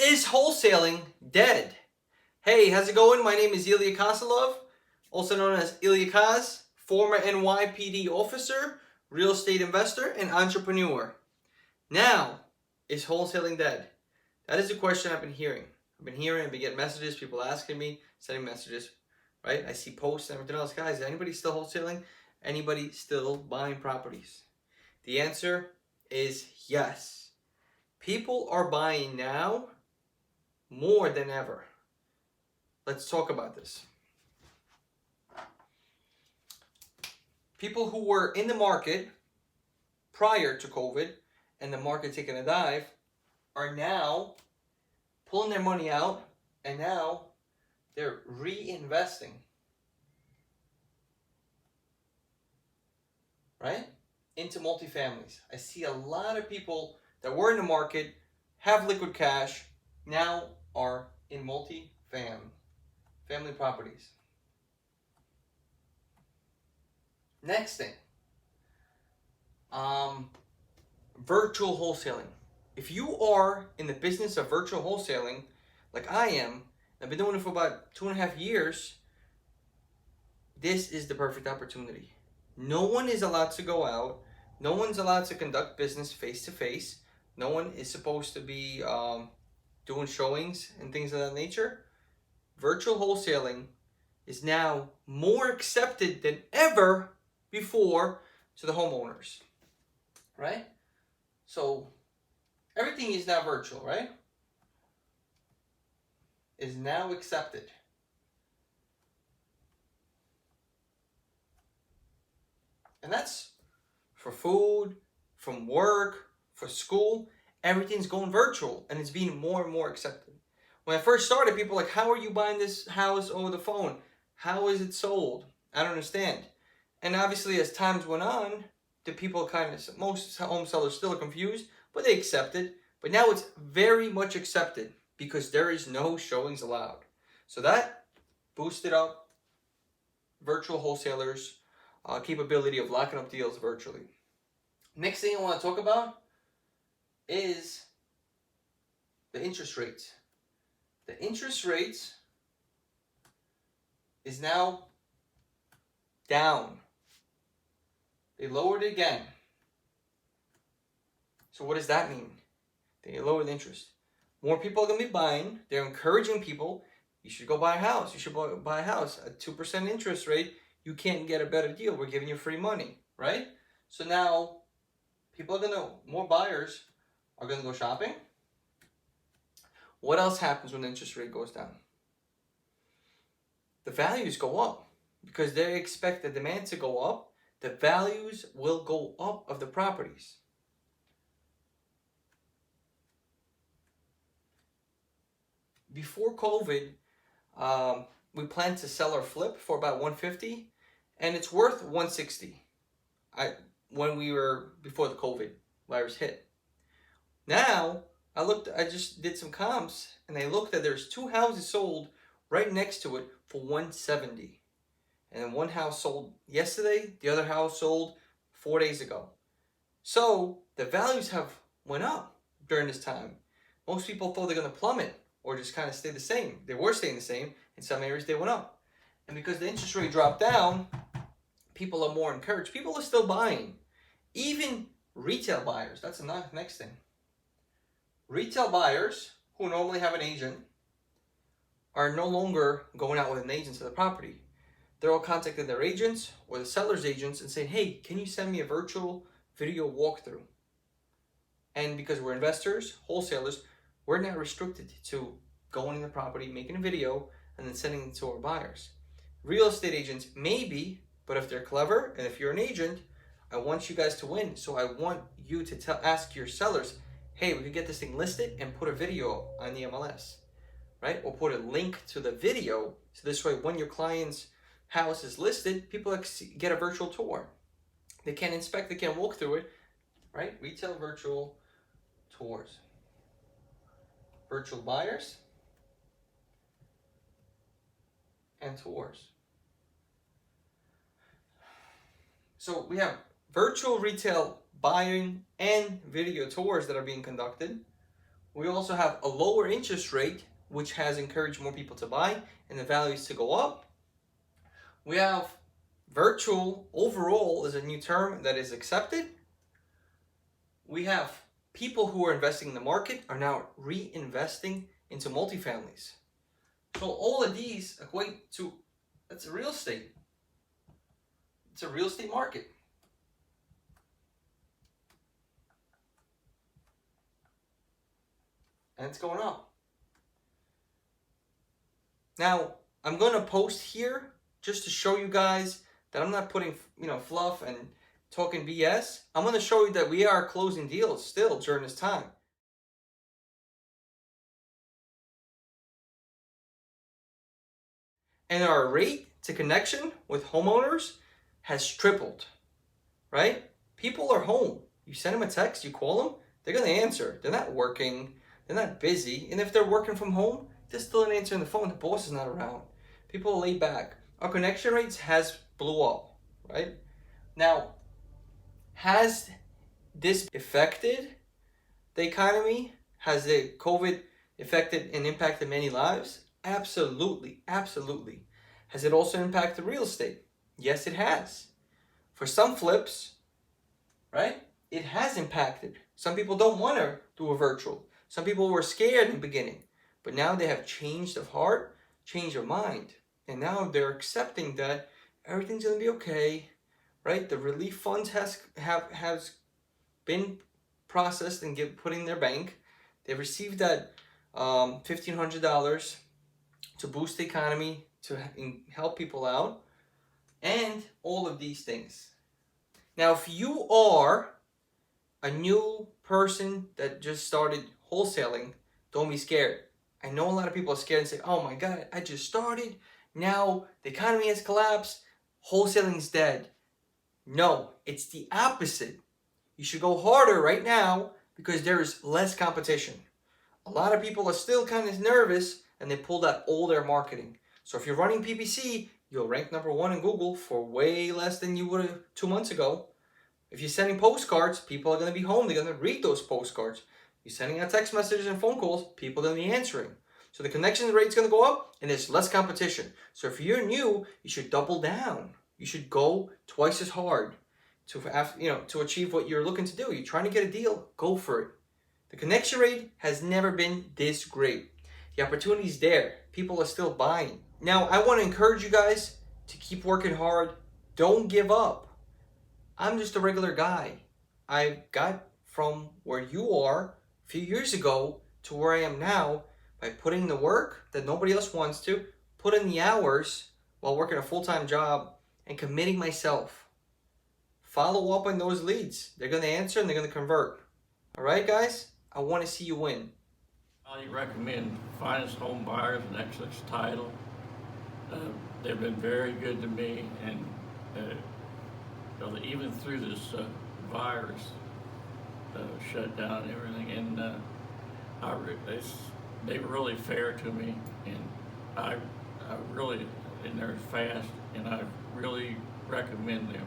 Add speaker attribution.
Speaker 1: Is wholesaling dead? Hey, how's it going? My name is Ilya Kosilov, also known as Ilya Kaz, former NYPD officer, real estate investor, and entrepreneur. Now, is wholesaling dead? That is the question I've been hearing. I've been getting messages, people asking me, sending messages, right? I see posts and everything else. Guys, is anybody still wholesaling? Anybody still buying properties? The answer is yes. People are buying now more than ever. Let's talk about this. People who were in the market prior to COVID and the market taking a dive are now pulling their money out, and now they're reinvesting. Right? Into multifamilies. I see a lot of people that were in the market, have liquid cash, now are in family properties. Next thing, virtual wholesaling. If you are in the business of virtual wholesaling, like I am, I've been doing it for about 2.5 years, this is the perfect opportunity. No one is allowed to go out. No one's allowed to conduct business face to face. No one is supposed to be doing showings and things of that nature. Virtual wholesaling is now more accepted than ever before to the homeowners, right? So everything is now virtual, right? Is now accepted. And that's for food, from work, for school. Everything's going virtual, and it's being more and more accepted. When I first started, people were like, how are you buying this house over the phone? How is it sold? I don't understand. And obviously, as times went on, the people most home sellers still are confused, but they accept it. But now it's very much accepted because there is no showings allowed. So that boosted up virtual wholesalers' capability of locking up deals virtually. Next thing I want to talk about is the interest rates. The interest rates is now down. They lowered it again. So what does that mean? They lowered the interest. More people are going to be buying. They're encouraging people. You should go buy a house. You should buy a house. At 2% interest rate, you can't get a better deal. We're giving you free money, right? So now more buyers are going to go shopping. What else happens when the interest rate goes down? The values go up because they expect the demand to go up. The values will go up of the properties. Before COVID, we planned to sell our flip for about $150, and it's worth $160. When we were before the COVID virus hit. Now I just did some comps, and I looked at there's 2 houses sold right next to it for $170, and then one house sold yesterday. The other house sold 4 days ago. So the values have went up during this time. Most people thought they're going to plummet or just kind of stay the same. They were staying the same. In some areas they went up, and because the interest rate dropped down, people are more encouraged. People are still buying, even retail buyers. That's the next thing. Retail buyers who normally have an agent are no longer going out with an agent to the property. They're all contacting their agents or the seller's agents and saying, hey, can you send me a virtual video walkthrough? And because we're investors, wholesalers, we're not restricted to going in the property, making a video, and then sending it to our buyers. Real estate agents maybe, but if they're clever and if you're an agent, I want you guys to win. So I want you to ask your sellers, hey, we could get this thing listed and put a video on the MLS, right? Or put a link to the video. So this way, when your client's house is listed, people get a virtual tour. They can inspect, they can walk through it, right? Retail virtual tours. Virtual buyers and tours. So we have virtual retail buying and video tours that are being conducted. We also have a lower interest rate, which has encouraged more people to buy and the values to go up. We have virtual overall is a new term that is accepted. We have people who are investing in the market are now reinvesting into multifamilies. So all of these equate to, that's a real estate. It's a real estate market. And it's going up. Now, I'm going to post here just to show you guys that I'm not putting, fluff and talking BS. I'm going to show you that we are closing deals still during this time. And our rate to connection with homeowners has tripled, right? People are home. You send them a text, you call them, they're going to answer. They're not working. They're not busy. And if they're working from home, they're still not answering the phone. The boss is not around. People are laid back. Our connection rates has blew up, right? Now, has this affected the economy? Has the COVID affected and impacted many lives? Absolutely, absolutely. Has it also impacted real estate? Yes, it has. For some flips, right, it has impacted. Some people don't want to do a virtual. Some people were scared in the beginning, but now they have changed of heart, changed of mind, and now they're accepting that everything's going to be okay, right? The relief funds has been processed and put in their bank. They received that $1,500 to boost the economy, to help people out, and all of these things. Now, if you are a new person that just started wholesaling, don't be scared. I know a lot of people are scared and say, oh my God, I just started. Now the economy has collapsed. Wholesaling's dead. No, it's the opposite. You should go harder right now because there is less competition. A lot of people are still kind of nervous and they pulled out all their marketing. So if you're running PPC, you'll rank #1 in Google for way less than you would have 2 months ago. If you're sending postcards, people are going to be home. They're going to read those postcards. You're sending out text messages and phone calls, people are going to be answering. So the connection rate's going to go up and there's less competition. So if you're new, you should double down. You should go twice as hard to achieve what you're looking to do. You're trying to get a deal, go for it. The connection rate has never been this great. The opportunity's there. People are still buying. Now, I want to encourage you guys to keep working hard. Don't give up. I'm just a regular guy. I got from where you are a few years ago to where I am now by putting in the work that nobody else wants to, put in the hours while working a full-time job, and committing myself. Follow up on those leads. They're going to answer and they're going to convert. All right, guys? I want to see you win.
Speaker 2: I recommend Finest Home Buyers and Excellence Title. They've been very good to me, and even through this virus shutdown and everything, and they were really fair to me, and I really, and they're fast, and I really recommend them.